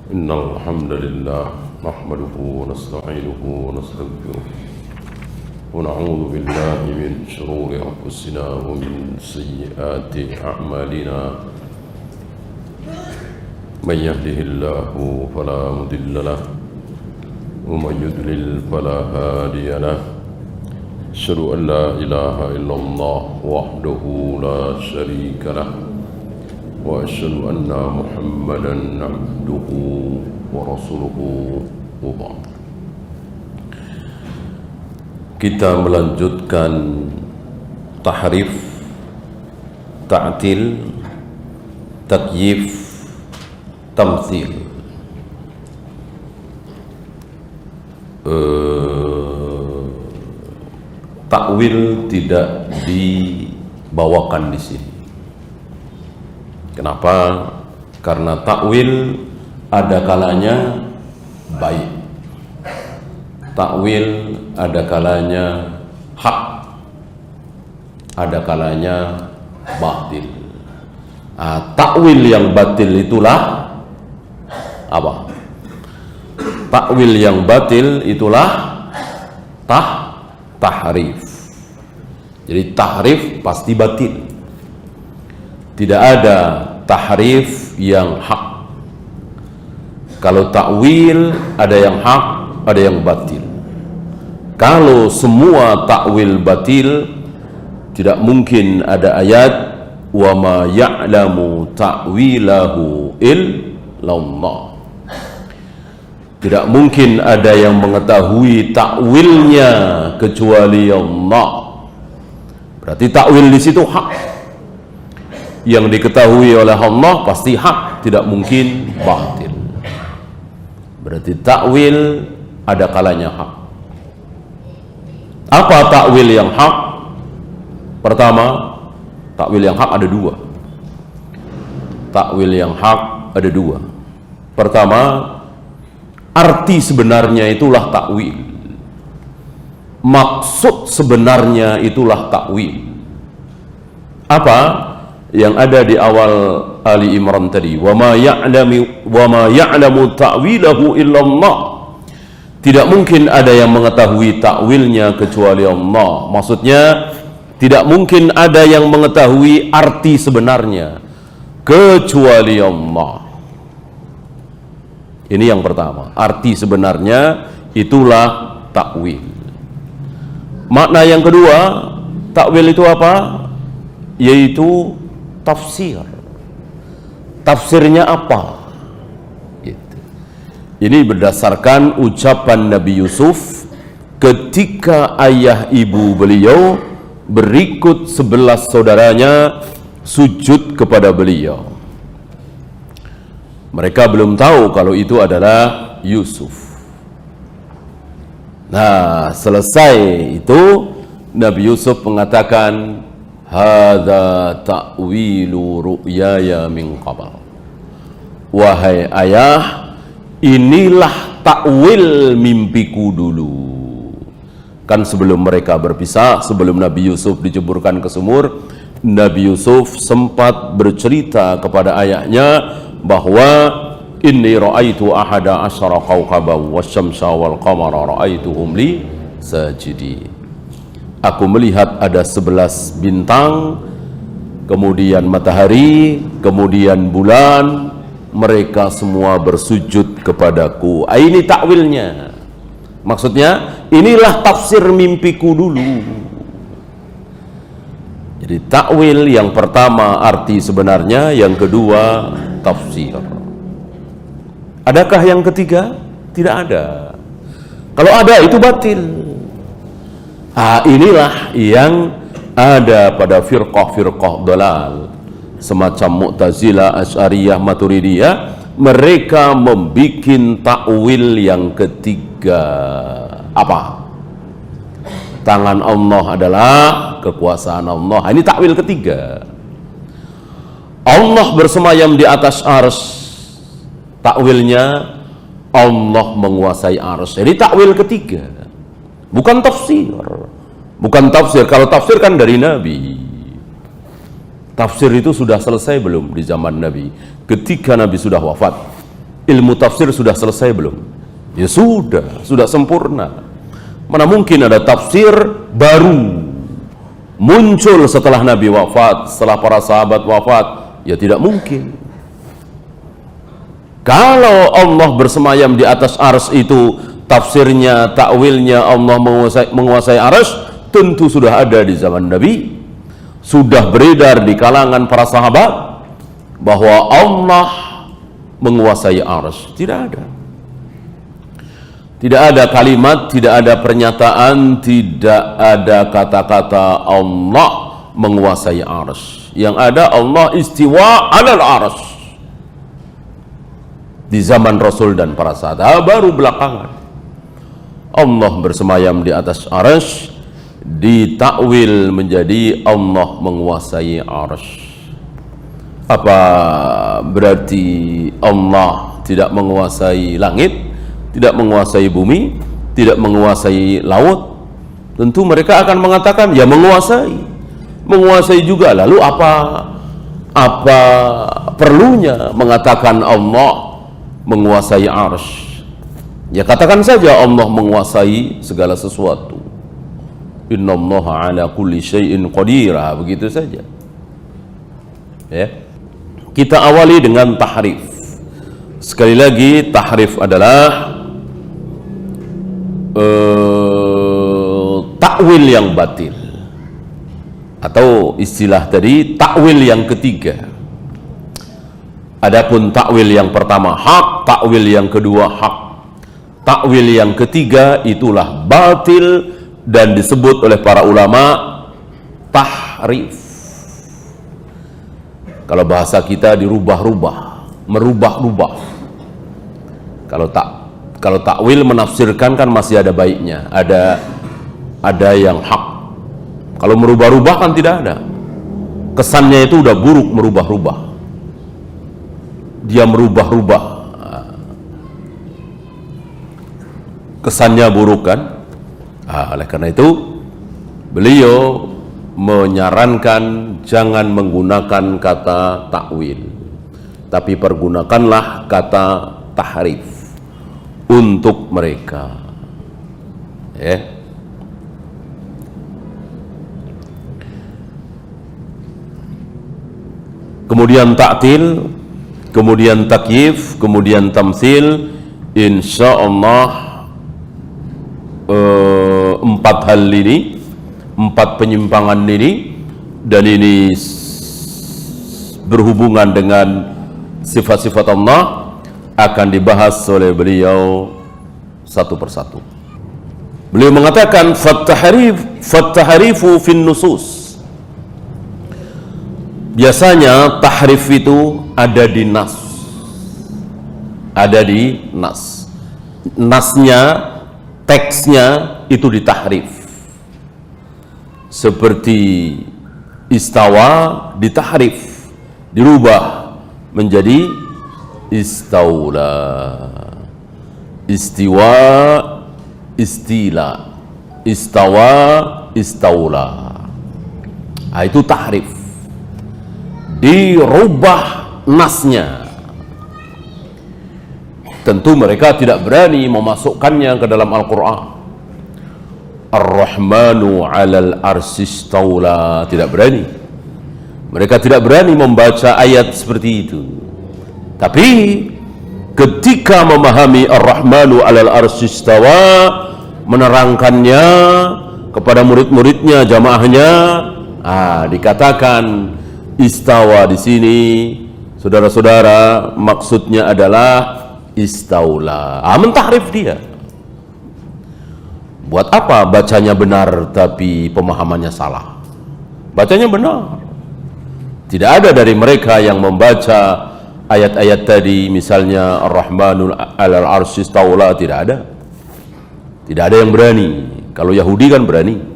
إن الحمد لله نحمده ونستعينه ونستغفره ونعوذ بالله من شرور أنفسنا ومن سيئات أعمالنا من يهده الله فلا مضل له ومن يضلل فلا هادي له أشهد أن لا إله إلا الله وحده لا شريك له وأشهد أن محمدا عبده ورسوله وبعد. Kita melanjutkan tahrif, ta'til, takyif, tamthil. Takwil tidak dibawakan di sini. Kenapa? Karena takwil ada kalanya baik, takwil ada kalanya hak, ada kalanya batil. Takwil yang batil itulah apa? Takwil yang batil itulah tahrif. Jadi tahrif pasti batil. Tidak ada tahrif yang hak. Kalau takwil ada yang hak, ada yang batil. Kalau semua takwil batil, tidak mungkin ada ayat wa ma ya'lamu ta'wilahu illallah. Tidak mungkin ada yang mengetahui takwilnya kecuali Allah. Berarti takwil di situ hak. Yang diketahui oleh Allah pasti hak, tidak mungkin batil. Berarti takwil ada kalanya hak. Apa takwil yang hak? Pertama, takwil yang hak ada dua. Takwil yang hak ada dua. Pertama, arti sebenarnya itulah takwil. Maksud sebenarnya itulah takwil. Apa yang ada di awal Ali Imran tadi? Wa ma ya'lamu ta'wilahu illallah. Tidak mungkin ada yang mengetahui takwilnya kecuali Allah. Maksudnya tidak mungkin ada yang mengetahui arti sebenarnya kecuali Allah. Ini yang pertama, arti sebenarnya itulah takwil. Makna yang kedua, takwil itu apa? Yaitu tafsir. Tafsirnya apa? Gitu. Ini berdasarkan ucapan Nabi Yusuf ketika ayah ibu beliau berikut 11 saudaranya sujud kepada beliau. Mereka belum tahu kalau itu adalah Yusuf. Nah, selesai itu Nabi Yusuf mengatakan, hadza ta'wilu ru'yaya min qabl. Wahai ayah, inilah takwil mimpiku dulu. Kan sebelum mereka berpisah, sebelum Nabi Yusuf diceburkan ke sumur, Nabi Yusuf sempat bercerita kepada ayahnya bahwa inni ra'aitu ahada asyara kawkaban wasyamsa wal qamara ra'aituhum li sajidin. Aku melihat ada 11 bintang, kemudian matahari, kemudian bulan, mereka semua bersujud kepadaku. Ini takwilnya. Maksudnya, inilah tafsir mimpiku dulu. Jadi takwil yang pertama arti sebenarnya, yang kedua tafsir. Adakah yang ketiga? Tidak ada. Kalau ada itu batil. Inilah yang ada pada firqah-firqah dalal semacam Mu'tazilah, Asy'ariyah, Maturidiyah. Mereka membikin takwil yang ketiga. Apa? Tangan Allah adalah kekuasaan Allah. Ini takwil ketiga. Allah bersemayam di atas arsy. Takwilnya Allah menguasai arsy. Jadi takwil ketiga. Bukan tafsir. Bukan tafsir. Kalau tafsir kan dari Nabi. Tafsir itu sudah selesai belum di zaman Nabi? Ketika Nabi sudah wafat, ilmu tafsir sudah selesai belum? Ya sudah sempurna. Mana mungkin ada tafsir baru muncul setelah Nabi wafat, setelah para sahabat wafat? Ya tidak mungkin. Kalau Allah bersemayam di atas arsy itu tafsirnya, takwilnya Allah menguasai arsy, tentu sudah ada di zaman Nabi, sudah beredar di kalangan para sahabat bahwa Allah menguasai arsy. Tidak ada kalimat, tidak ada pernyataan, tidak ada kata-kata Allah menguasai arsy. Yang ada Allah istiwa alal arsy. Di zaman Rasul dan para sahabat baru belakangan Allah bersemayam di atas arsy ditakwil menjadi Allah menguasai arsy. Apa berarti Allah tidak menguasai langit, tidak menguasai bumi, tidak menguasai laut? Tentu mereka akan mengatakan ya menguasai juga. Lalu apa perlunya mengatakan Allah menguasai arsy? Ya katakan saja Allah menguasai segala sesuatu. Innallaha ala kulli syai'in qadir. Begitu saja. Ya. Kita awali dengan tahrif. Sekali lagi, tahrif adalah takwil yang batil, atau istilah tadi takwil yang ketiga. Adapun takwil yang pertama hak, takwil yang kedua hak, takwil yang ketiga itulah batil dan disebut oleh para ulama tahrif. Kalau bahasa kita dirubah-rubah, merubah-rubah. Kalau takwil menafsirkan kan masih ada baiknya, ada yang hak. Kalau merubah-rubah kan tidak ada. Kesannya itu udah buruk, merubah-rubah. Dia merubah-rubah, kesannya buruk kan? Oleh karena itu beliau menyarankan jangan menggunakan kata takwil, tapi pergunakanlah kata tahrif untuk mereka. Kemudian ta'til, kemudian takyif, kemudian tamtsil. Insyaallah empat hal ini, empat penyimpangan ini, dan ini berhubungan dengan sifat-sifat Allah, akan dibahas oleh beliau satu persatu. Beliau mengatakan fattahrifu fin nusus. Biasanya tahrif itu ada di nas. Ada di nas. Nasnya, teksnya itu ditahrif. Seperti istawa ditahrif, dirubah menjadi istaula. Istiwa, istila. Istawa, istaula. Itu tahrif. Dirubah nasnya. Tentu mereka tidak berani memasukkannya ke dalam Al-Quran. Ar-Rahmanu 'alal arsy istaula. Tidak berani. Mereka tidak berani membaca ayat seperti itu. Tapi ketika memahami Ar-Rahmanu 'alal arsy istawa, menerangkannya kepada murid-muridnya, jamaahnya, dikatakan istawa di sini, saudara-saudara, maksudnya adalah istaula. Mentahrif dia. Buat apa bacanya benar tapi pemahamannya salah? Bacanya benar. Tidak ada dari mereka yang membaca ayat-ayat tadi, misalnya Ar-Rahmanul 'alal arsy istaula, tidak ada. Tidak ada yang berani. Kalau Yahudi kan berani.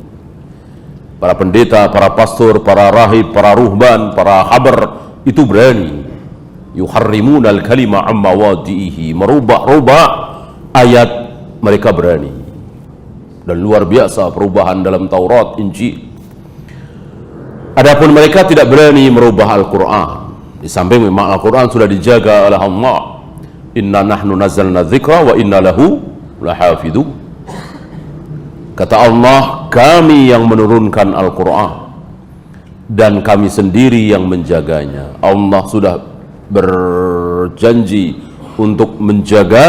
Para pendeta, para pastor, para rahib, para ruhban, para habar itu berani. Yuharrimunal kalima amma wadihi, merubah-rubah ayat, mereka berani. Dan luar biasa perubahan dalam Taurat, Injil. Adapun mereka tidak berani merubah Al-Quran. Di samping memang Al-Quran sudah dijaga oleh Allah, Inna nahnu nazzalna dzikra wa inna lahu lahafidzu. Kata Allah, kami yang menurunkan Al-Quran dan kami sendiri yang menjaganya. Allah sudah berjanji untuk menjaga,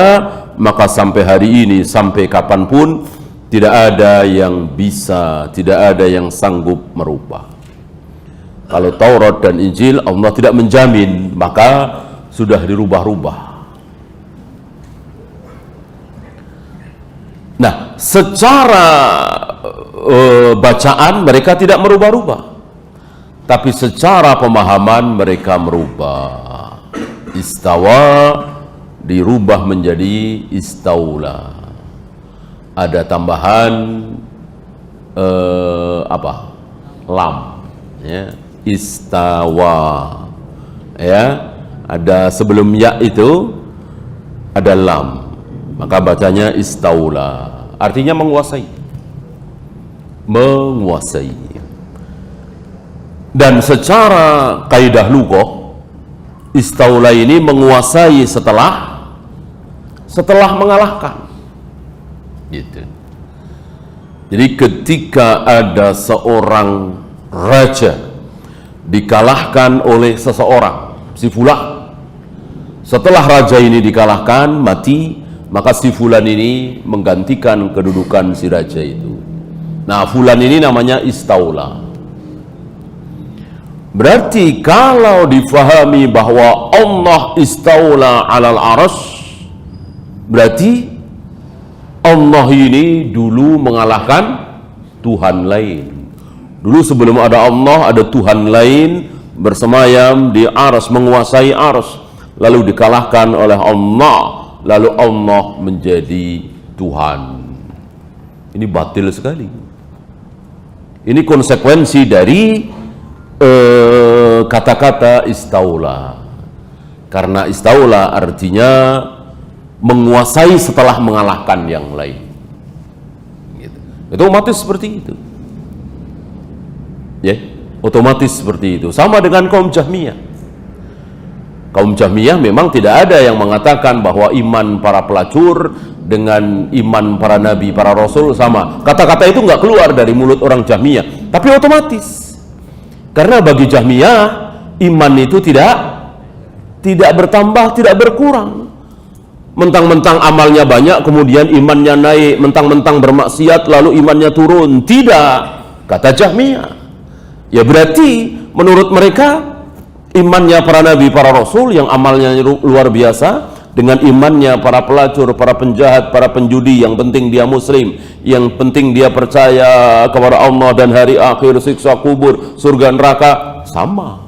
maka sampai hari ini, sampai kapanpun tidak ada yang bisa, tidak ada yang sanggup merubah. Kalau Taurat dan Injil Allah tidak menjamin, maka sudah dirubah-rubah. Nah, secara bacaan mereka tidak merubah-rubah, tapi secara pemahaman mereka merubah. Istawa dirubah menjadi istaula. Ada tambahan lam, ya, istawa, ya, ada sebelum ya itu ada lam, maka bacanya istaula, artinya menguasai. Dan secara kaidah lughah, istaula ini menguasai setelah mengalahkan, gitu. Jadi ketika ada seorang raja dikalahkan oleh seseorang, si fulan, setelah raja ini dikalahkan, mati, maka si fulan ini menggantikan kedudukan si raja itu. Nah, fulan ini namanya istaula. Berarti kalau difahami bahwa Allah istaula alal arash, berarti Allah ini dulu mengalahkan Tuhan lain. Dulu sebelum ada Allah, ada Tuhan lain bersemayam di arash, menguasai arash, lalu dikalahkan oleh Allah, lalu Allah menjadi Tuhan. Ini batil sekali. Ini konsekuensi dari kata-kata istaula. Karena istaula artinya menguasai setelah mengalahkan yang lain, gitu. Itu otomatis seperti itu, ya, otomatis seperti itu. Sama dengan kaum Jahmiyah. Kaum Jahmiyah memang tidak ada yang mengatakan bahwa iman para pelacur dengan iman para nabi, para rasul sama. Kata-kata itu nggak keluar dari mulut orang Jahmiyah, tapi otomatis. Karena bagi Jahmiyah, iman itu tidak bertambah, tidak berkurang. Mentang-mentang amalnya banyak, kemudian imannya naik. Mentang-mentang bermaksiat, lalu imannya turun. Tidak, kata Jahmiyah. Ya berarti menurut mereka, imannya para nabi, para rasul yang amalnya luar biasa, dengan imannya para pelacur, para penjahat, para penjudi, yang penting dia muslim, yang penting dia percaya kepada Allah dan hari akhir, siksa kubur, surga neraka, sama.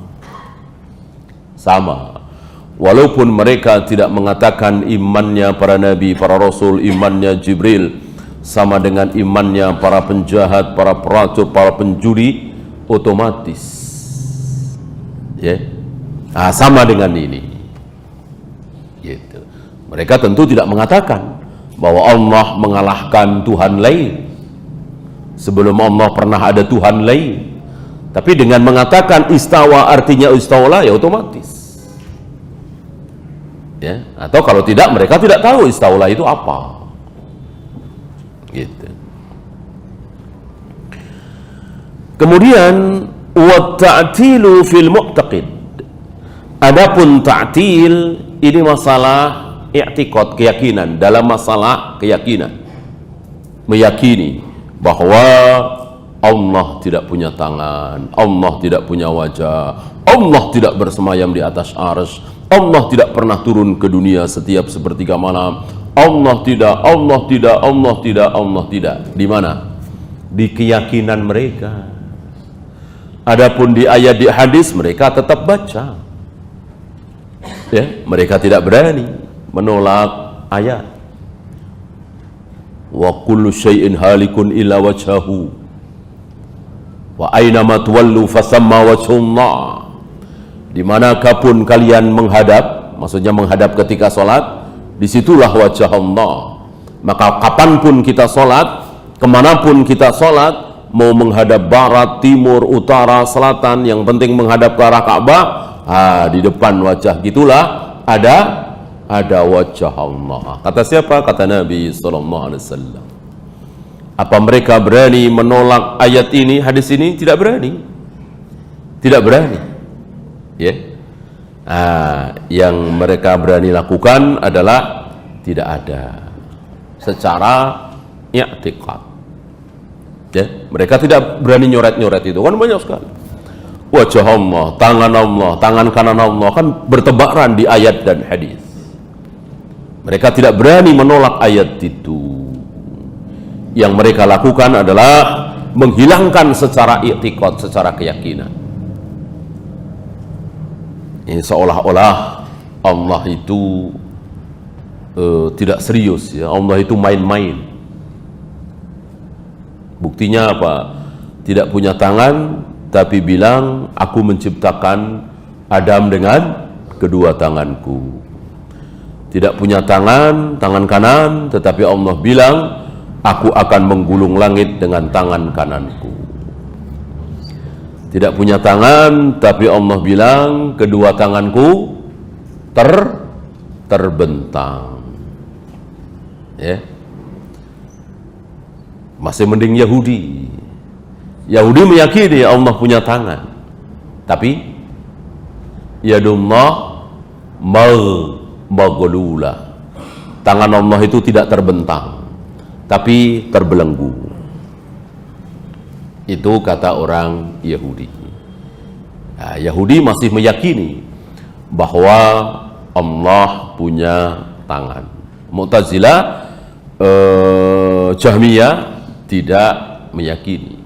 Walaupun mereka tidak mengatakan imannya para nabi, para rasul, imannya Jibril sama dengan imannya para penjahat, para pelacur, para penjudi, otomatis, ya, sama dengan ini, gitu. Mereka tentu tidak mengatakan bahwa Allah mengalahkan Tuhan lain. Sebelum Allah pernah ada Tuhan lain. Tapi dengan mengatakan istawa artinya istaula, ya otomatis. Ya, atau kalau tidak, mereka tidak tahu istaula itu apa, gitu. Kemudian wa ta'tilu fil mu'taqid. Adapun ta'til ini masalah i'tiqad, keyakinan. Dalam masalah keyakinan, meyakini bahwa Allah tidak punya tangan, Allah tidak punya wajah, Allah tidak bersemayam di atas arsy, Allah tidak pernah turun ke dunia setiap sepertiga malam. Allah tidak. Di mana? Di keyakinan mereka. Adapun di ayat, di hadis, mereka tetap baca. Ya, mereka tidak berani menolak ayat. Wa kullu syai'in halikun illa wajhahu wa aynama tuwallu fasamma wajhullah. Dimanakah pun kalian menghadap, maksudnya menghadap ketika sholat, disitulah wajah Allah. Maka kapanpun kita sholat, kemanapun kita sholat, mau menghadap barat, timur, utara, selatan, yang penting menghadap ke arah Ka'bah, di depan wajah gitulah ada ada wajah Allah. Kata siapa? Kata Nabi SAW. Apa mereka berani menolak ayat ini, hadis ini? Tidak berani. Tidak berani. Ya. Yang mereka berani lakukan adalah tidak ada secara i'tiqad. Ya, mereka tidak berani nyoret-nyoret itu. Kan banyak sekali. Wajah Allah, tangan kanan Allah kan bertebaran di ayat dan hadis. Mereka tidak berani menolak ayat itu. Yang mereka lakukan adalah menghilangkan secara i'tiqad, secara keyakinan. Ini seolah-olah Allah itu tidak serius, ya. Allah itu main-main. Buktinya apa? Tidak punya tangan, tapi bilang, aku menciptakan Adam dengan kedua tanganku. Tidak punya tangan kanan, tetapi Allah bilang, aku akan menggulung langit dengan tangan kananku. Tidak punya tangan, tapi Allah bilang, kedua tanganku terbentang. Ya. Masih mending Yahudi. Yahudi meyakini Allah punya tangan, tapi yadullah maghlula. Tangan Allah itu tidak terbentang, tapi terbelenggu. Itu kata orang Yahudi. Nah, Yahudi masih meyakini bahwa Allah punya tangan. Mu'tazilah, Jahmiyah tidak meyakini.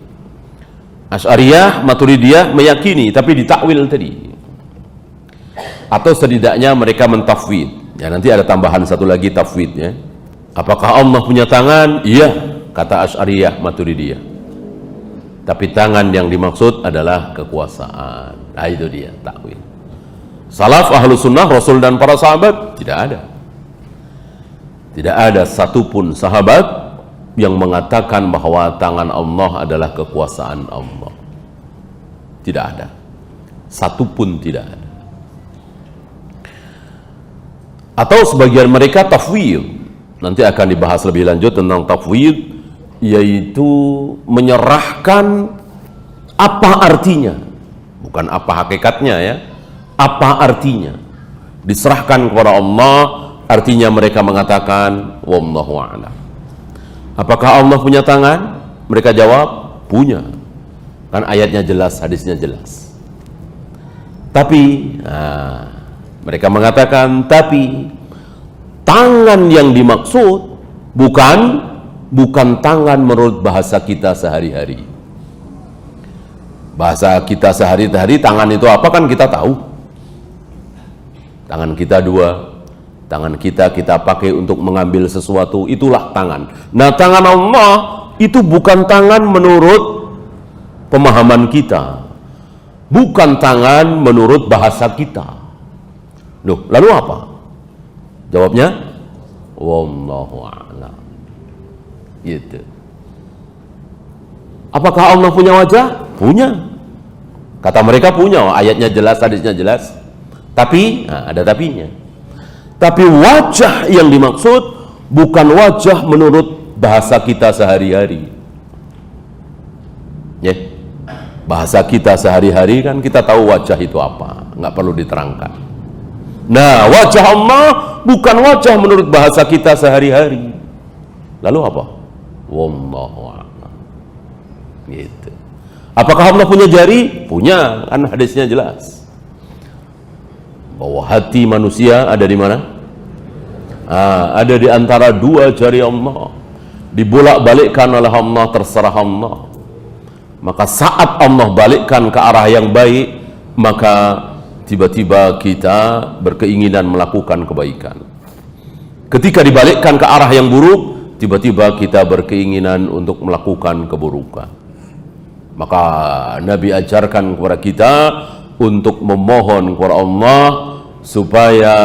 Asy'ariyah, Maturidiyah meyakini, tapi ditakwil tadi. Atau setidaknya mereka mentafwid. Ya, nanti ada tambahan satu lagi tafwidnya. Apakah Allah punya tangan? Iya, kata Asy'ariyah, Maturidiyah. Tapi tangan yang dimaksud adalah kekuasaan. Nah, itu dia takwil. Salaf, ahlu sunnah, Rasul dan para sahabat tidak ada. Tidak ada satupun sahabat yang mengatakan bahwa tangan Allah adalah kekuasaan Allah. Tidak ada. Satupun tidak ada. Atau sebagian mereka tafwid. Nanti akan dibahas lebih lanjut tentang tafwid, yaitu menyerahkan apa artinya. Bukan apa hakikatnya, ya. Apa artinya. Diserahkan kepada Allah, artinya mereka mengatakan wallahu a'lam. Apakah Allah punya tangan? Mereka jawab, punya. Kan ayatnya jelas, hadisnya jelas. Tapi, mereka mengatakan, tapi tangan yang dimaksud bukan tangan menurut bahasa kita sehari-hari. Bahasa kita sehari-hari, tangan itu apa kan kita tahu. Tangan kita dua. Tangan kita pakai untuk mengambil sesuatu, itulah tangan. Nah, tangan Allah itu bukan tangan menurut pemahaman kita. Bukan tangan menurut bahasa kita. Loh, lalu apa? Jawabnya, wallahu a'lam. Gitu. Apakah Allah punya wajah? Punya. Kata mereka punya, ayatnya jelas, hadisnya jelas. Tapi, ada tapinya. Tapi wajah yang dimaksud bukan wajah menurut bahasa kita sehari-hari. Ya. Bahasa kita sehari-hari kan kita tahu wajah itu apa, nggak perlu diterangkan. Nah, wajah Allah bukan wajah menurut bahasa kita sehari-hari. Lalu apa? Wallahu a'lam. Gitu. Apakah Allah punya jari? Punya, kan hadisnya jelas. Bahwa hati manusia ada di mana? Ada di antara dua jari Allah. Dibolak-balikkan oleh Allah, terserah Allah. Maka saat Allah balikkan ke arah yang baik, maka tiba-tiba kita berkeinginan melakukan kebaikan. Ketika dibalikkan ke arah yang buruk, tiba-tiba kita berkeinginan untuk melakukan keburukan. Maka Nabi ajarkan kepada kita untuk memohon kepada Allah supaya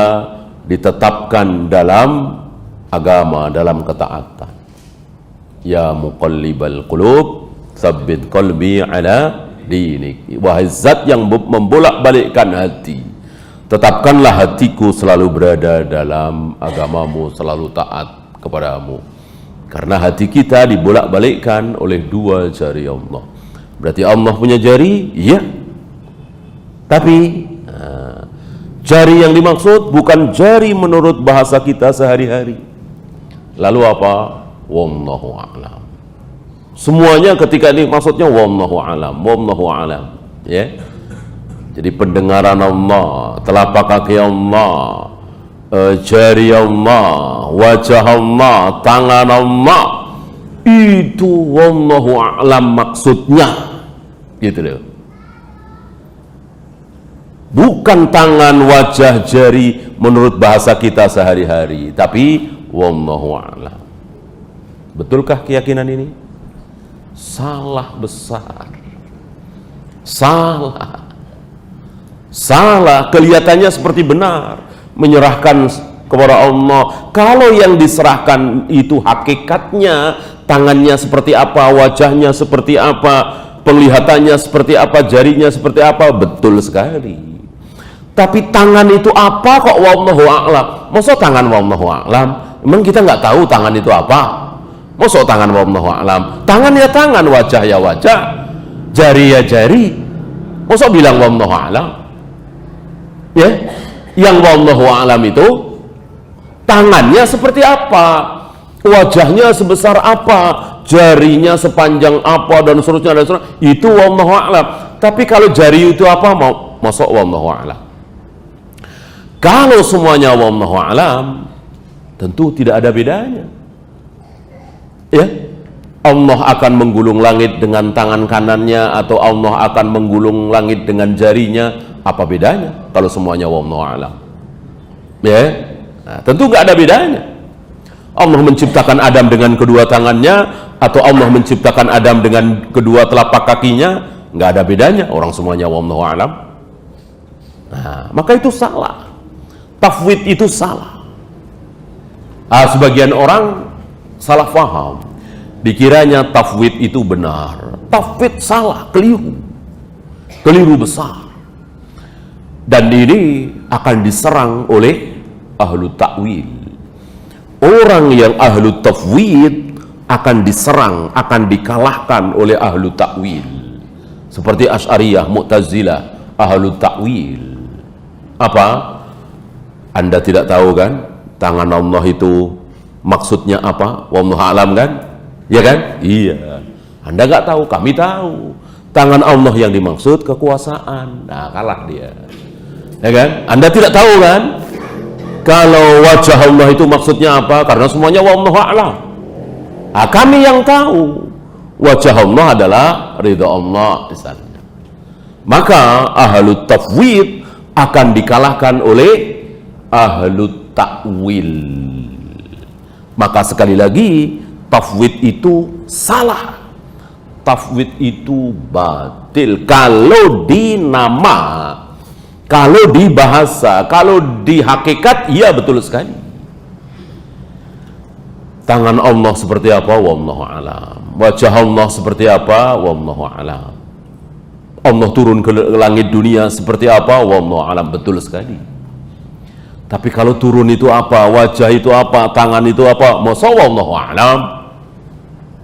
ditetapkan dalam agama, dalam ketaatan. Ya muqallibal qulub, tsabbit qalbi ala dinik. Wahai zat yang membolak-balikkan hati, Tetapkanlah hatiku selalu berada dalam agamamu, selalu taat kepadamu. Karena hati kita dibolak-balikkan oleh dua jari Allah. Berarti Allah punya jari? Iya. Tapi jari yang dimaksud bukan jari menurut bahasa kita sehari-hari. Lalu apa? Wallahu a'lam. Semuanya ketika ini maksudnya wallahu a'lam, wallahu a'lam. Ya. Jadi pendengaran Allah, telapak kaki Allah, jari Allah, wajah Allah, tangan Allah, itu wallahu a'lam maksudnya, gitu loh. Bukan tangan, wajah, jari menurut bahasa kita sehari-hari, tapi wallahu a'lam. Betulkah keyakinan ini? Salah besar. Salah, kelihatannya seperti benar, menyerahkan kepada Allah. Kalau yang diserahkan itu hakikatnya, tangannya seperti apa, wajahnya seperti apa, penglihatannya seperti apa, jarinya seperti apa, betul sekali. Tapi tangan itu apa kok wallahu a'lam? Masa tangan wallahu a'lam? Emang kita nggak tahu tangan itu apa? Masa tangan wallahu a'lam? Tangan ya tangan, wajah ya wajah, jari ya jari. Masa bilang wallahu a'lam? Ya, yang wallahu a'lam itu tangannya seperti apa, wajahnya sebesar apa, jarinya sepanjang apa, dan seterusnya dan seterusnya, itu wallahu a'lam. Tapi kalau jari itu apa, masuk wallahu a'lam. Kalau semuanya wallahu a'lam, tentu tidak ada bedanya. Ya, Allah akan menggulung langit dengan tangan kanannya, atau Allah akan menggulung langit dengan jarinya. Apa bedanya kalau semuanya wallahu a'lam? Ya, nah, tentu nggak ada bedanya. Allah menciptakan Adam dengan kedua tangannya, atau Allah menciptakan Adam dengan kedua telapak kakinya, nggak ada bedanya. Orang semuanya wallahu a'lam. Nah, maka itu salah. Tafwid itu salah. Sebagian orang salah faham, dikiranya tafwid itu benar. Tafwid salah, keliru besar. Dan ini akan diserang oleh ahlu ta'wil. Orang yang ahlu tafwid akan diserang, akan dikalahkan oleh ahlu ta'wil. Seperti Asy'ariyah, Mu'tazilah, ahlu ta'wil. Apa? Anda tidak tahu kan? Tangan Allah itu maksudnya apa? Wallahu a'lam kan? Ya kan? Iya. Anda nggak tahu, kami tahu. Tangan Allah yang dimaksud kekuasaan. Nah, kalah dia. Ya kan? Anda tidak tahu kan? Kalau wajah Allah itu maksudnya apa? Karena semuanya wallahu a'lam. Kami yang tahu. Wajah Allah adalah ridha Allah misalnya. Maka ahlu tafwid akan dikalahkan oleh ahlu ta'wil. Maka sekali lagi, tafwid itu salah. Tafwid itu batil. Kalau di nama, kalau di bahasa, kalau di hakikat, iya betul sekali. Tangan Allah seperti apa? Wallahu a'lam. Wajah Allah seperti apa? Wallahu a'lam. Allah turun ke langit dunia seperti apa? Wallahu a'lam. Betul sekali. Tapi kalau turun itu apa? Wajah itu apa? Tangan itu apa? Masa wallahu a'lam?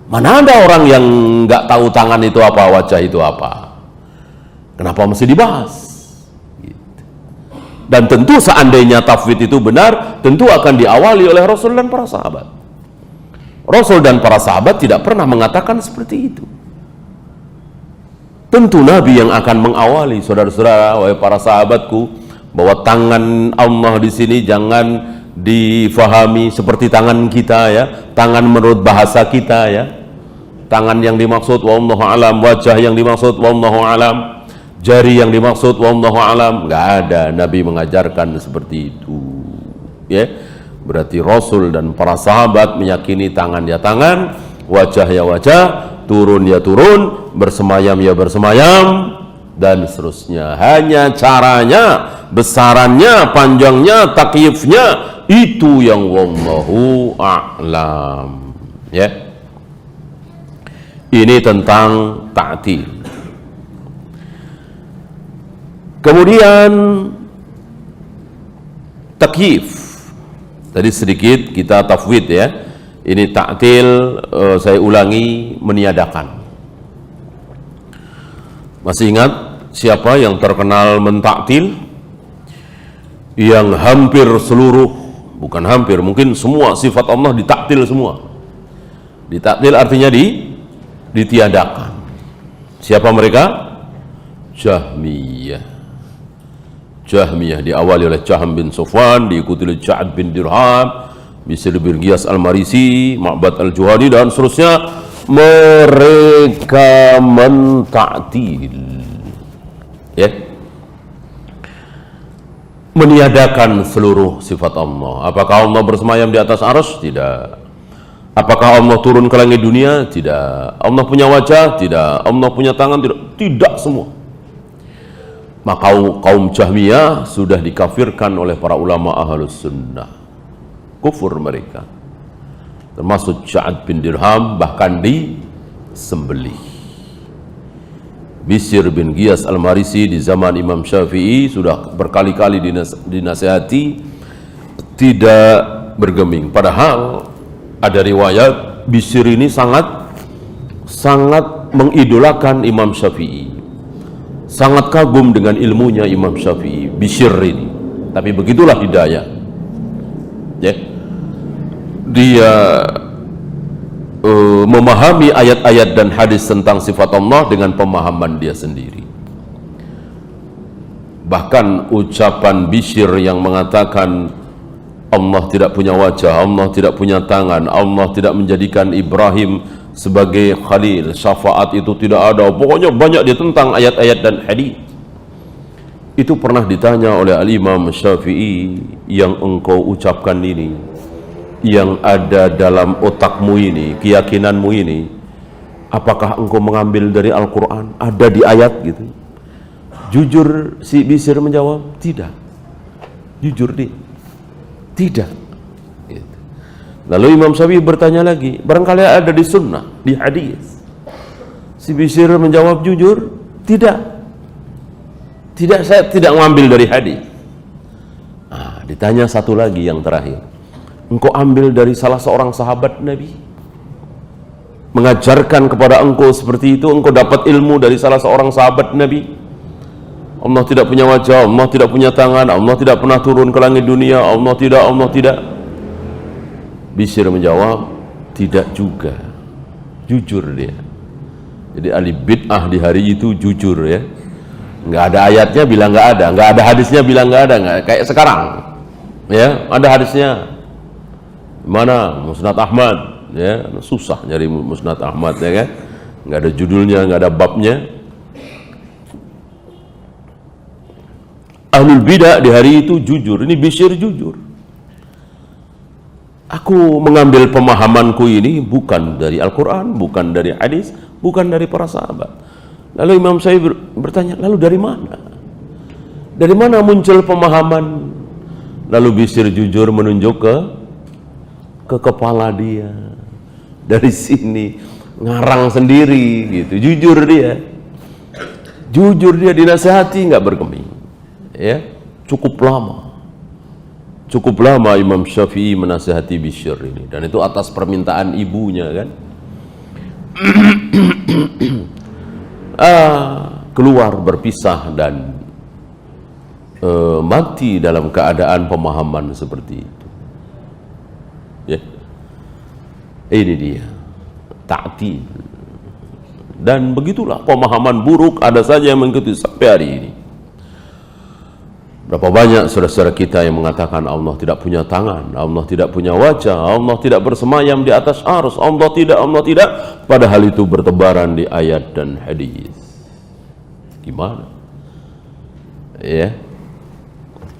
Mana ada orang yang nggak tahu tangan itu apa, wajah itu apa? Kenapa mesti dibahas? Dan tentu seandainya tafwid itu benar, tentu akan diawali oleh Rasul dan para sahabat. Rasul dan para sahabat tidak pernah mengatakan seperti itu. Tentu Nabi yang akan mengawali, saudara-saudara, wahai para sahabatku, bahwa tangan Allah di sini jangan difahami seperti tangan kita ya, tangan menurut bahasa kita ya. Tangan yang dimaksud wallahu alam, wajah yang dimaksud wallahu alam, jari yang dimaksud wallahu alam. Nggak ada, Nabi mengajarkan seperti itu ya. Berarti Rasul dan para sahabat meyakini tangan ya tangan, wajah ya wajah, turun ya turun, bersemayam ya bersemayam, dan seterusnya. Hanya caranya, besarannya, panjangnya, takyifnya, itu yang wallahu a'lam ya. Ini tentang ta'til. Kemudian takyif. Tadi sedikit kita tafwid ya. Ini ta'til, saya ulangi, meniadakan. Masih ingat siapa yang terkenal mentaktil? Yang hampir seluruh, bukan hampir, mungkin semua sifat Allah ditaktil semua. Ditaktil artinya ditiadakan. Siapa mereka? Jahmiyah. Jahmiyah diawali oleh Jahm bin Safwan, diikuti oleh Ja'ad bin Dirham, Bishr bin Giyas al-Marisi, Ma'bad al-Juhani, dan seterusnya. Mereka mentaktil, ya, meniadakan seluruh sifat Allah. Apakah Allah bersemayam di atas arsy? Tidak. Apakah Allah turun ke langit dunia? Tidak. Allah punya wajah? Tidak. Allah punya tangan? Tidak. Tidak semua. Maka kaum Jahmiyah sudah dikafirkan oleh para ulama Ahlus Sunnah. Kufur mereka. Termasuk Ja'ad bin Dirham bahkan disembelih. Bishr bin Giyas al-Marisi di zaman Imam Syafi'i sudah berkali-kali dinasihati tidak bergeming. Padahal ada riwayat Bishr ini sangat mengidolakan Imam Syafi'i, sangat kagum dengan ilmunya Imam Syafi'i, Bishr ini. Tapi begitulah hidayah, ya. Dia memahami ayat-ayat dan hadis tentang sifat Allah dengan pemahaman dia sendiri. Bahkan ucapan Bishr yang mengatakan Allah tidak punya wajah, Allah tidak punya tangan, Allah tidak menjadikan Ibrahim sebagai khalil, syafaat itu tidak ada, pokoknya banyak ditentang ayat-ayat dan hadis. Itu pernah ditanya oleh Al-Imam Syafi'i, yang engkau ucapkan ini, yang ada dalam otakmu ini, keyakinanmu ini, apakah engkau mengambil dari Al-Quran? Ada di ayat gitu? Jujur si Bishr menjawab, tidak. Jujur dia, tidak. Gitu. Lalu Imam Syafi'i bertanya lagi, barangkali ada di sunnah, di hadis. Si Bishr menjawab jujur, tidak. Tidak, saya tidak mengambil dari hadis. Nah, ditanya satu lagi yang terakhir, engkau ambil dari salah seorang sahabat Nabi, mengajarkan kepada engkau seperti itu, engkau dapat ilmu dari salah seorang sahabat Nabi. Allah tidak punya wajah, Allah tidak punya tangan, Allah tidak pernah turun ke langit dunia, Allah tidak. Bishr menjawab, tidak juga. Jujur dia. Jadi ahli bid'ah di hari itu jujur, ya. Nggak ada ayatnya bilang nggak ada, nggak ada hadisnya bilang nggak ada, nggak kayak sekarang, ya. Ada hadisnya. Mana Musnad Ahmad, ya, susah nyari Musnad Ahmad, ya kan, nggak ada judulnya, nggak ada babnya. Ahlul bidah di hari itu jujur. Ini Bishr jujur, aku mengambil pemahamanku ini bukan dari Al-Quran, bukan dari hadis, bukan dari para sahabat. Lalu Imam Syafi'i bertanya, lalu dari mana? Dari mana muncul pemahaman? Lalu Bishr jujur menunjuk ke kepala dia, dari sini ngarang sendiri gitu. Jujur dia dinasihati, nggak bergeming, ya. Cukup lama Imam Syafi'i menasihati Bishr ini, dan itu atas permintaan ibunya, kan. Keluar berpisah dan mati dalam keadaan pemahaman seperti itu. Ya. Ini dia ta'til. Dan begitulah pemahaman buruk ada saja yang mengikuti sampai hari ini. Berapa banyak saudara-saudara kita yang mengatakan Allah tidak punya tangan, Allah tidak punya wajah, Allah tidak bersemayam di atas arsy, Allah tidak, padahal itu bertebaran di ayat dan hadis. Gimana? Ya.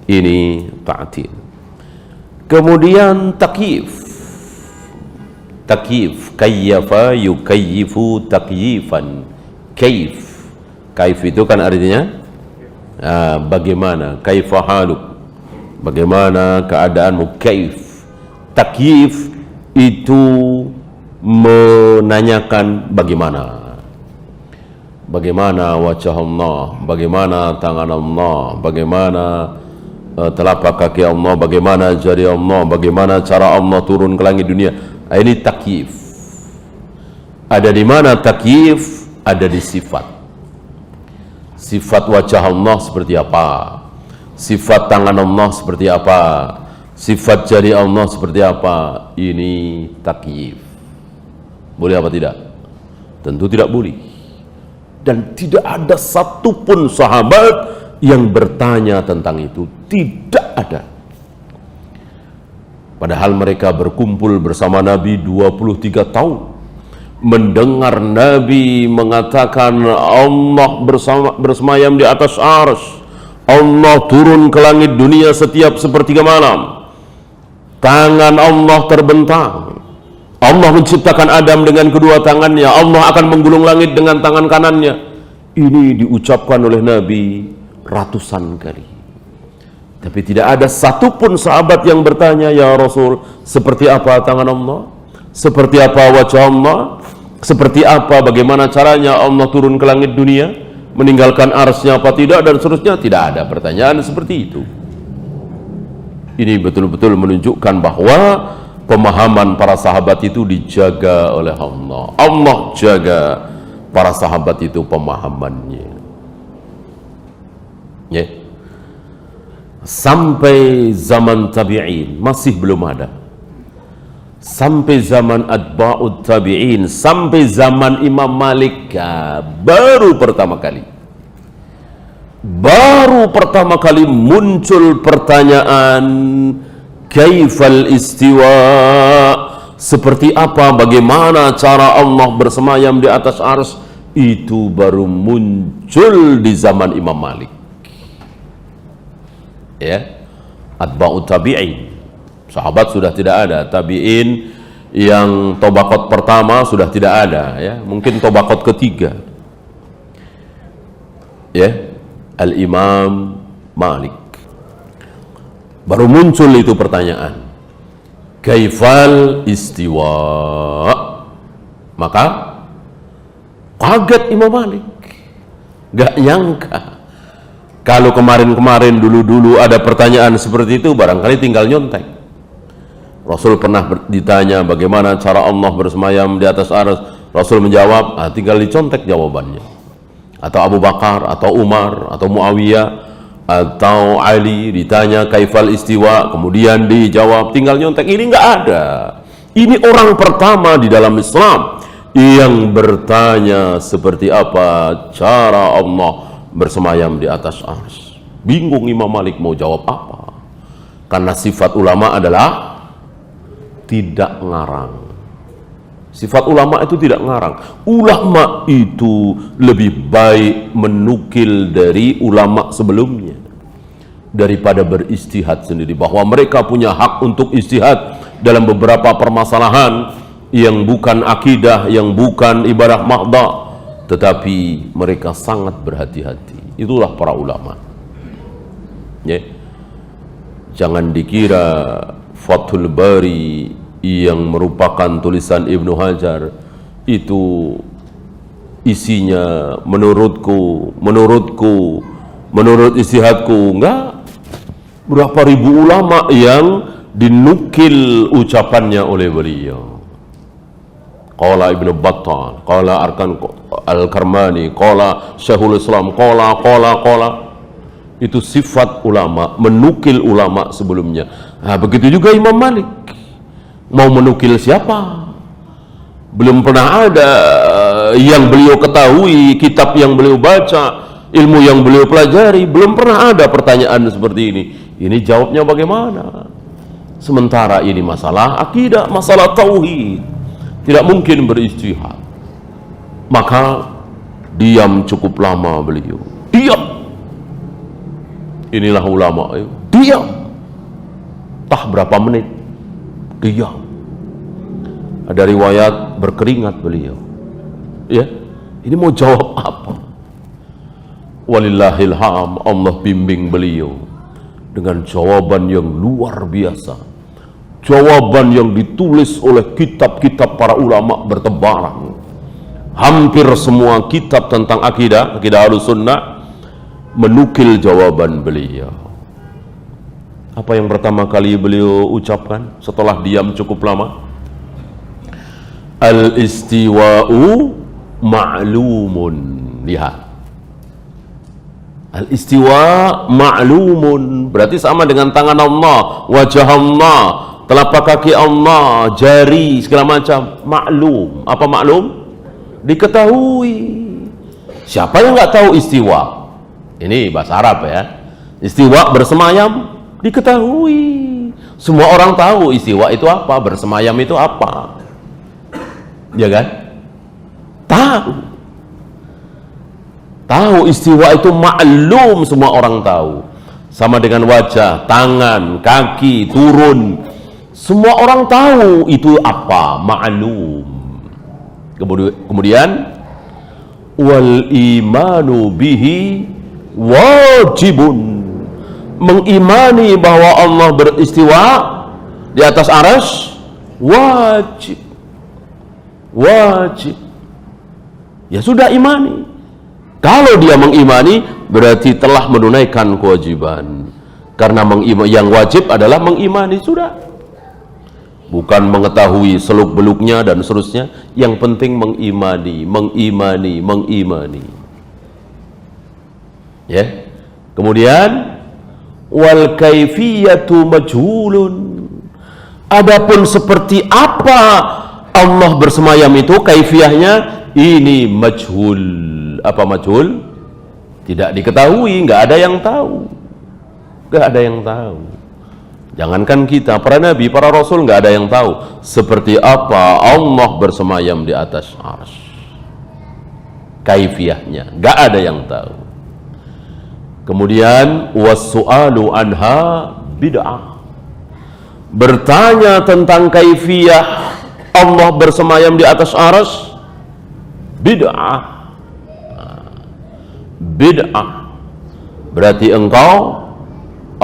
Ini ta'til. Kemudian takyif. Takyif, kayyafa yukayyifu takyifan. Kaif itu kan artinya bagaimana, kaifa haluk, bagaimana keadaanmu. Takyif itu menanyakan bagaimana wajah Allah, bagaimana tangan Allah, bagaimana telapak kaki Allah, bagaimana jari Allah, bagaimana cara Allah turun ke langit dunia. Ini takyif. Ada di mana takyif? Ada di sifat. Sifat wajah Allah seperti apa? Sifat tangan Allah seperti apa? Sifat jari Allah seperti apa? Ini takyif. Boleh apa tidak? Tentu tidak boleh. Dan tidak ada satupun sahabat yang bertanya tentang itu. Tidak ada. Padahal mereka berkumpul bersama Nabi 23 tahun, mendengar Nabi mengatakan Allah bersemayam di atas arsy, Allah turun ke langit dunia setiap sepertiga malam, tangan Allah terbentang, Allah menciptakan Adam dengan kedua tangannya, Allah akan menggulung langit dengan tangan kanannya. Ini diucapkan oleh Nabi ratusan kali. Tapi tidak ada satupun sahabat yang bertanya, ya Rasul, seperti apa tangan Allah? Seperti apa wajah Allah? Seperti apa, bagaimana caranya Allah turun ke langit dunia? Meninggalkan arsy-Nya apa tidak? Dan seterusnya. Tidak ada pertanyaan seperti itu. Ini betul-betul menunjukkan bahwa pemahaman para sahabat itu dijaga oleh Allah. Allah jaga para sahabat itu pemahamannya. Ya. Sampai zaman tabi'in masih belum ada. Sampai zaman atba'ut tabi'in, sampai zaman Imam Malik, baru pertama kali muncul pertanyaan kaifal istiwa, seperti apa, bagaimana cara Allah bersemayam di atas arsy. Itu baru muncul di zaman Imam Malik. Ya, atba'ut tabi'in, sahabat sudah tidak ada, tabi'in yang tobaqat pertama sudah tidak ada, ya, mungkin tobaqat ketiga. Ya, Al-Imam Malik baru muncul itu pertanyaan, kaifal istiwa. Maka kaget Imam Malik, gak nyangka. Kalau kemarin-kemarin dulu ada pertanyaan seperti itu, barangkali tinggal nyontek. Rasul pernah ditanya bagaimana cara Allah bersemayam di atas arsy, Rasul menjawab, tinggal dicontek jawabannya. Atau Abu Bakar, atau Umar, atau Muawiyah, atau Ali ditanya kaifal istiwa, kemudian dijawab, tinggal nyontek. Ini enggak ada. Ini orang pertama di dalam Islam yang bertanya seperti apa cara Allah bersemayam di atas arsy. Bingung Imam Malik mau jawab apa, karena sifat ulama adalah tidak ngarang. Sifat ulama itu tidak ngarang. Ulama itu lebih baik menukil dari ulama sebelumnya daripada beristihad sendiri, bahwa mereka punya hak untuk istihad dalam beberapa permasalahan yang bukan akidah, yang bukan ibadah mahdha, tetapi mereka sangat berhati-hati. Itulah para ulama. Ya. Jangan dikira Fathul Bari yang merupakan tulisan Ibnu Hajar itu isinya menurut istihadku. Enggak. Berapa ribu ulama yang dinukil ucapannya oleh beliau. Qala Ibnu Battal, qala Arkan Al-Karmani, qala Syekhul Islam, qala. Itu sifat ulama, menukil ulama sebelumnya. Begitu juga Imam Malik. Mau menukil siapa? Belum pernah ada yang beliau ketahui, kitab yang beliau baca, ilmu yang beliau pelajari, belum pernah ada pertanyaan seperti ini. Ini jawabnya bagaimana? Sementara ini masalah akidah, masalah tauhid. Tidak mungkin beristihad. Maka diam cukup lama beliau. Diam. Inilah ulama. Diam. Entah berapa menit. Diam. Ada riwayat berkeringat beliau. Ya. Ini mau jawab apa? Walillahil ham, Allah bimbing beliau dengan jawaban yang luar biasa. Jawaban yang ditulis oleh kitab-kitab para ulama bertebaran. Hampir semua kitab tentang akidah Ahlus Sunnah menukil jawaban beliau. Apa yang pertama kali beliau ucapkan setelah diam cukup lama? Al-istiwa'u ma'lumun. Lihat, al-istiwa ma'lumun berarti sama dengan tangan Allah, wajah Allah, telapak kaki Allah, jari, segala macam. Maklum. Apa maklum? Diketahui. Siapa yang nggak tahu istiwa? Ini bahasa Arab ya. Istiwa bersemayam, diketahui. Semua orang tahu istiwa itu apa, bersemayam itu apa. Ya kan? Tahu. Tahu istiwa itu maklum, semua orang tahu. Sama dengan wajah, tangan, kaki, turun. Semua orang tahu itu apa, maklum. Kemudian wal imanu bihi wajibun. Mengimani bahwa Allah beristiwa di atas arsy wajib. Wajib. Ya sudah, imani. Kalau dia mengimani berarti telah menunaikan kewajiban. Karena yang wajib adalah mengimani, sudah. Bukan mengetahui seluk-beluknya dan seterusnya. Yang penting mengimani. Ya. Kemudian wal kaifiyatu majhulun. Adapun seperti apa Allah bersemayam itu, kaifiyahnya ini majhul. Apa majhul? Tidak diketahui, nggak ada yang tahu. Nggak ada yang tahu. Jangankan kita, para nabi, para rasul, nggak ada yang tahu seperti apa Allah bersemayam di atas arsy. Kaifiyahnya nggak ada yang tahu. Kemudian was-su'alu anha bid'ah. Bertanya tentang kaifiyah Allah bersemayam di atas arsy bid'ah. Bid'ah berarti engkau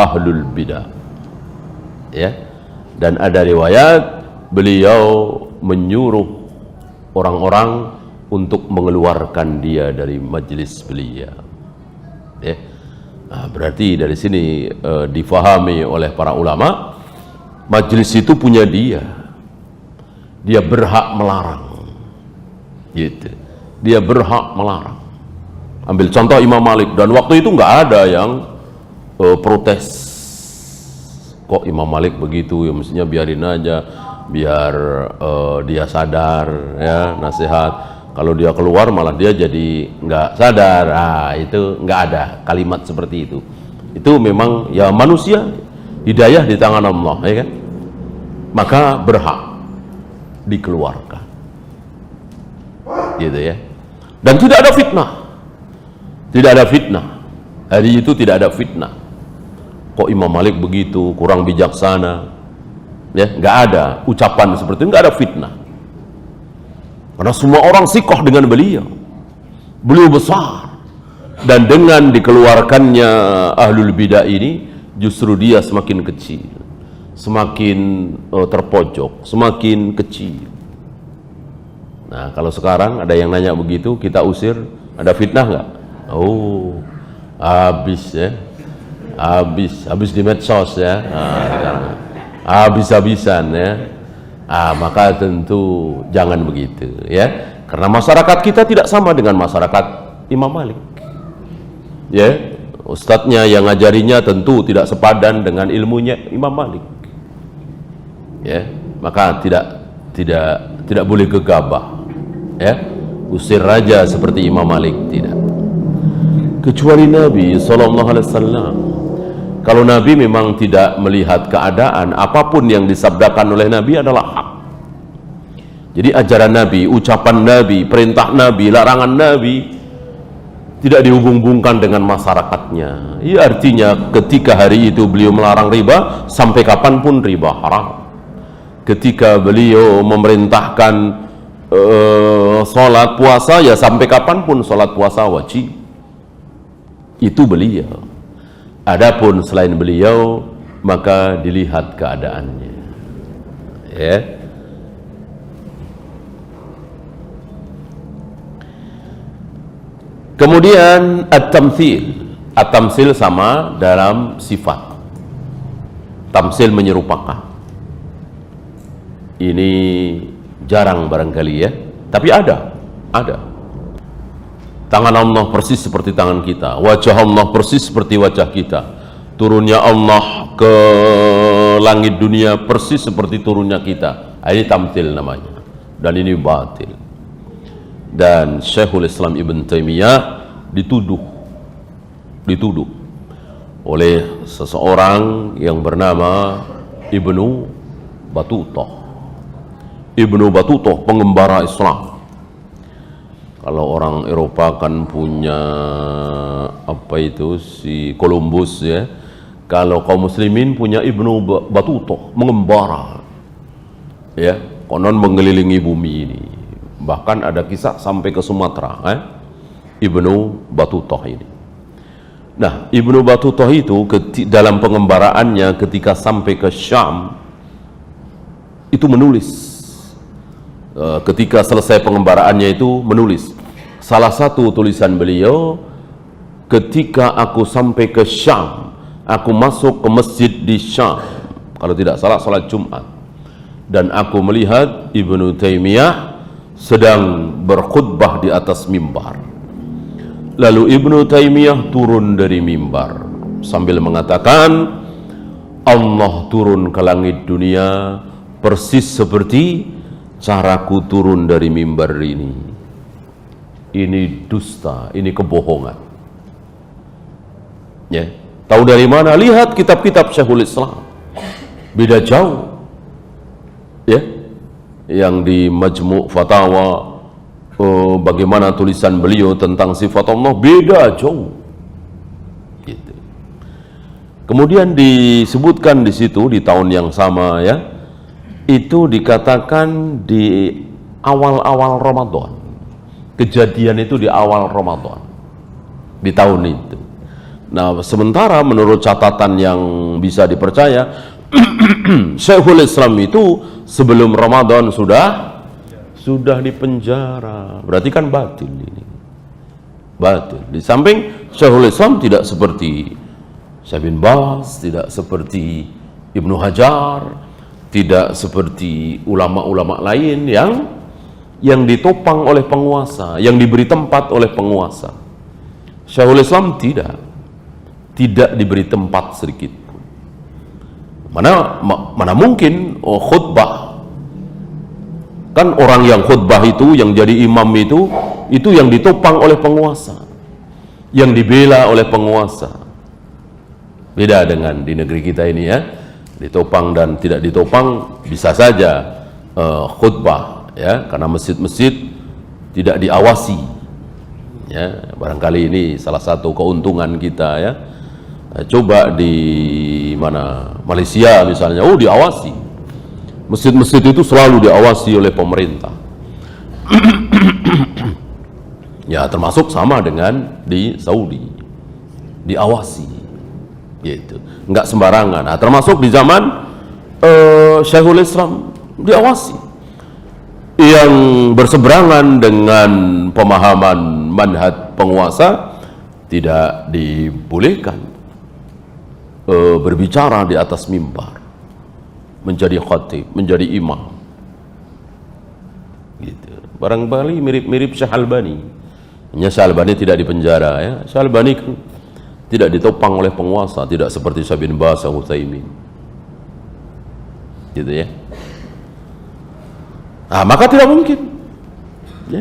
ahlul bid'ah. Ya. Dan ada riwayat beliau menyuruh orang-orang untuk mengeluarkan dia dari majelis beliau. Ya. Nah, berarti dari sini difahami oleh para ulama, majelis itu punya dia berhak melarang, gitu. Dia berhak melarang. Ambil contoh Imam Malik, dan waktu itu nggak ada yang protes. Kok Imam Malik begitu, ya mestinya biarin aja, biar dia sadar, ya, nasihat. Kalau dia keluar malah dia jadi nggak sadar. Itu nggak ada kalimat seperti itu. Itu memang ya manusia, hidayah di tangan Allah, ya kan? Maka berhak dikeluarkan, gitu ya. Dan tidak ada fitnah. Tidak ada fitnah. Hari itu tidak ada fitnah. Kok Imam Malik begitu, kurang bijaksana, ya, nggak ada ucapan seperti itu, nggak ada fitnah. Karena semua orang sikoh dengan beliau besar, dan dengan dikeluarkannya ahlul bidah ini, justru dia semakin kecil, semakin terpojok, semakin kecil. Nah, kalau sekarang ada yang nanya begitu, kita usir, ada fitnah nggak? Oh, habis ya. Habis di medsos ya, habis-habisan ya. Maka tentu jangan begitu ya, karena masyarakat kita tidak sama dengan masyarakat Imam Malik ya. Ustadznya yang ngajarinya tentu tidak sepadan dengan ilmunya Imam Malik ya. Maka tidak boleh gegabah ya, usir raja seperti Imam Malik, tidak. Kecuali Nabi SAW. Kalau Nabi memang tidak melihat keadaan, apapun yang disabdakan oleh Nabi adalah hak. Jadi ajaran Nabi, ucapan Nabi, perintah Nabi, larangan Nabi tidak dihubung-hubungkan dengan masyarakatnya. Ya, artinya ketika hari itu beliau melarang riba, sampai kapanpun riba haram. Ketika beliau memerintahkan sholat puasa, ya sampai kapanpun sholat puasa wajib. Itu beliau. Adapun selain beliau, maka dilihat keadaannya. Ya. Kemudian at-tamtsil. At-tamtsil sama dalam sifat. tamsil menyerupakan. Ini jarang barangkali ya, tapi ada. Tangan Allah persis seperti tangan kita, wajah Allah persis seperti wajah kita, turunnya Allah ke langit dunia persis seperti turunnya kita. Ini tamthil namanya, dan ini batil. Dan Syekhul Islam Ibn Taimiyah dituduh oleh seseorang yang bernama Ibnu Battuta. Ibnu Battuta pengembara Islam. Kalau orang Eropa kan punya apa itu si Columbus ya. Kalau kaum muslimin punya Ibnu Battuta, mengembara. Ya, konon mengelilingi bumi ini. Bahkan ada kisah sampai ke Sumatera, Ibnu Battuta ini. Nah, Ibnu Battuta itu dalam pengembaraannya ketika sampai ke Syam itu menulis. Ketika selesai pengembaraannya itu menulis. Salah satu tulisan beliau, ketika aku sampai ke Syam, aku masuk ke masjid di Syam, kalau tidak salah salat Jumat, dan aku melihat Ibnu Taimiyah sedang berkhutbah di atas mimbar. Lalu Ibnu Taimiyah turun dari mimbar sambil mengatakan, Allah turun ke langit dunia persis seperti caraku turun dari mimbar ini. Ini dusta, ini kebohongan. Ya, tahu dari mana? Lihat kitab-kitab Syekhul Islam. Beda jauh. Ya, yang di Majmu' Fatawa, bagaimana tulisan beliau tentang sifat Allah, beda jauh. Gitu. Kemudian disebutkan di situ di tahun yang sama ya, itu dikatakan di awal-awal Ramadan. Kejadian itu di awal Ramadan, di tahun itu. Nah, sementara menurut catatan yang bisa dipercaya, Syekhul Islam itu sebelum Ramadan sudah dipenjara. Berarti kan batil ini. Batil. Di samping Syekhul Islam tidak seperti Syekh bin Baz, tidak seperti Ibnu Hajar, tidak seperti ulama-ulama lain yang ditopang oleh penguasa, yang diberi tempat oleh penguasa. Syekhul Islam tidak diberi tempat sedikit pun. Mana mungkin khutbah, kan orang yang khutbah itu, yang jadi imam itu yang ditopang oleh penguasa, yang dibela oleh penguasa. Beda dengan di negeri kita ini ya, ditopang dan tidak ditopang bisa saja khutbah ya, karena masjid-masjid tidak diawasi ya. Barangkali ini salah satu keuntungan kita ya. Coba di mana, Malaysia misalnya, diawasi, masjid-masjid itu selalu diawasi oleh pemerintah. Ya, termasuk sama dengan di Saudi, diawasi gitu, nggak sembarangan. Nah, termasuk di zaman Syekhul Islam diawasi. Yang berseberangan dengan pemahaman manhaj penguasa tidak dibolehkan berbicara di atas mimbar, menjadi khatib, menjadi imam gitu. Barangkali mirip-mirip Syekh Albani. Hanya Syekh Albani tidak dipenjara ya. Syekh Albani tidak ditopang oleh penguasa, tidak seperti Syekh bin Baz, Utsaimin gitu ya. Nah, maka tidak mungkin ya.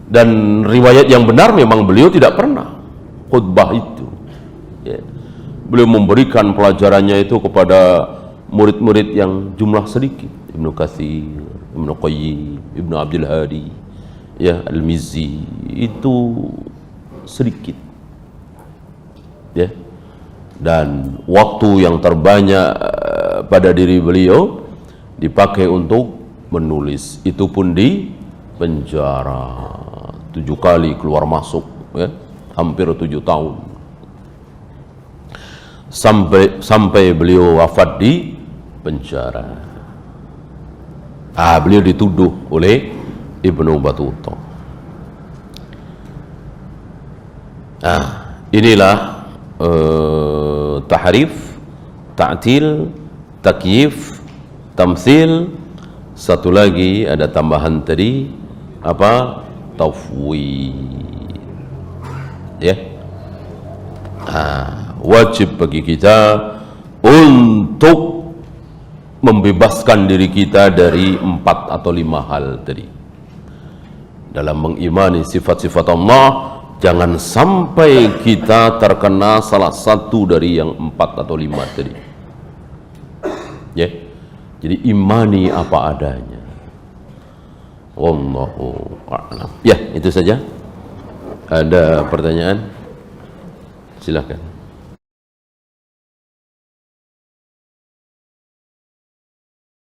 Dan riwayat yang benar memang beliau tidak pernah khutbah itu ya. Beliau memberikan pelajarannya itu kepada murid-murid yang jumlah sedikit, Ibnu Katsir, Ibnu Qayyim, Ibnu Abdul Hadi ya, Al-Mizzi, itu sedikit ya. Dan waktu yang terbanyak pada diri beliau dipakai untuk menulis, itu pun di penjara 7 kali keluar masuk ya, hampir 7 tahun, sampai beliau wafat di penjara. Beliau dituduh oleh Ibnu Battuta. Inilah tahrif, ta'til takyif, tamtsil, satu lagi ada tambahan tadi apa? Tafwid. Ya. Wajib bagi kita untuk membebaskan diri kita dari 4 atau 5 hal tadi. Dalam mengimani sifat-sifat Allah, jangan sampai kita terkena salah satu dari yang 4 atau 5 tadi. Ya. Jadi imani apa adanya. Wallahu a'lam. Ya, itu saja. Ada pertanyaan? Silakan.